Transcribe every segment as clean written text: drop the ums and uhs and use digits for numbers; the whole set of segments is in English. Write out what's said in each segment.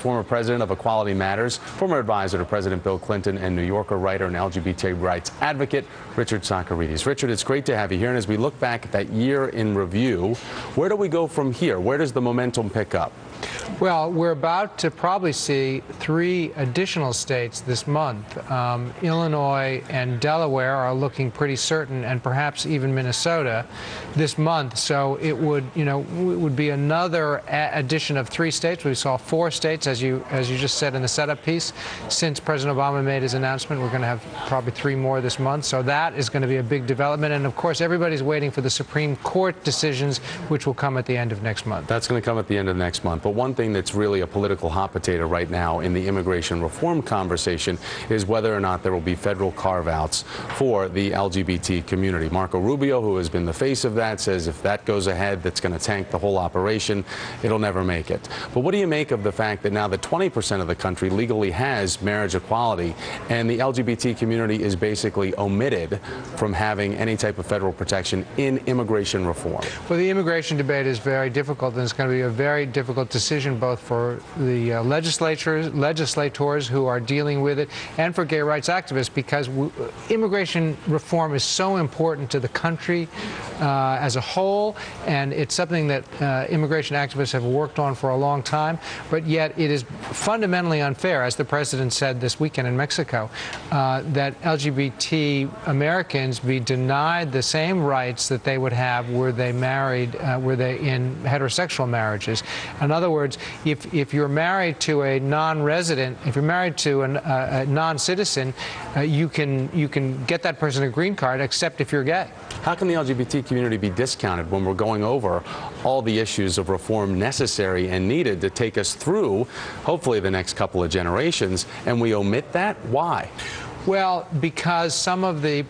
former president of Equality Matters, former advisor to President Bill Clinton, and New Yorker writer and LGBT rights advocate, Richard Socarides. Richard, it's great to have you here. And as we look back at that year in review, where do we go from here? Where does the momentum pick up? Well, we're about to probably see 3 additional states this month. Illinois and Delaware are looking pretty certain, and perhaps even Minnesota this month. So it would be another addition of 3 states. We saw 4 states, as you just said in the setup piece. Since President Obama made his announcement, we're going to have probably 3 more this month. So that is going to be a big development. And of course, everybody's waiting for the Supreme Court decisions, which will come at the end of next month. That's going to come at the end of next month. But one thing that's really a political hot potato right now in the immigration reform conversation is whether or not there will be federal carve-outs for the LGBT community. Marco Rubio, who has been the face of that, says if that goes ahead, that's going to tank the whole operation. It'll never make it. But what do you make of the fact that now that 20% of the country legally has marriage equality, and the LGBT community is basically omitted from having any type of federal protection in immigration reform? Well, the immigration debate is very difficult, and it's going to be a very difficult decision both for the legislators who are dealing with it and for gay rights activists, because immigration reform is so important to the country as a whole, and it's something that immigration activists have worked on for a long time, but yet it is fundamentally unfair, as the president said this weekend in Mexico, that LGBT Americans be denied the same rights that they would have were they married, were they in heterosexual marriages. In other words, if you're married to a non-resident, if you're married to a non-citizen, you can get that person a green card, except if you're gay. How can the LGBT community be discounted when we're going over all the issues of reform necessary and needed to take us through, hopefully, the next couple of generations, and we omit that? Why? Well, because some of the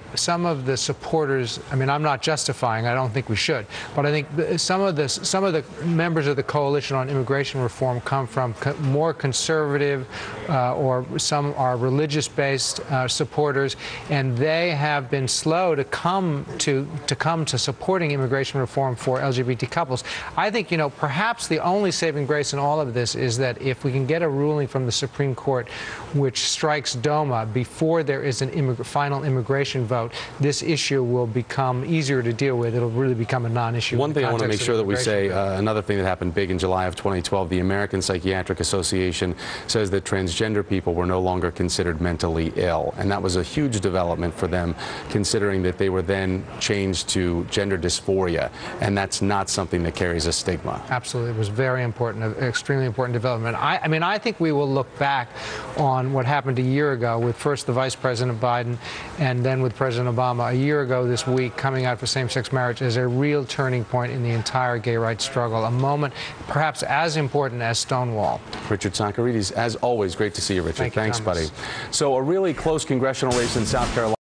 supporters, I mean, I'm not justifying, I don't think we should, but I think some of the members of the Coalition on Immigration Reform come from more conservative or some are religious-based supporters, and they have been slow to come to supporting immigration reform for LGBT couples. I think, perhaps the only saving grace in all of this is that if we can get a ruling from the Supreme Court which strikes DOMA before there is a final immigration vote, this issue will become easier to deal with. It'll really become a non-issue. One thing I want to make sure that we say, another thing that happened big in July of 2012, the American Psychiatric Association says that transgender people were no longer considered mentally ill. And that was a huge development for them, considering that they were then changed to gender dysphoria. And that's not something that carries a stigma. Absolutely. It was very important, an extremely important development. I mean, I think we will look back on what happened a year ago with first the Vice President Biden and then with President Obama a year ago this week coming out for same-sex marriage as a real turning point in the entire gay rights struggle, a moment perhaps as important as Stonewall. Richard Socarides, as always, great to see you, Richard. Thanks, buddy. So a really close congressional race in South Carolina.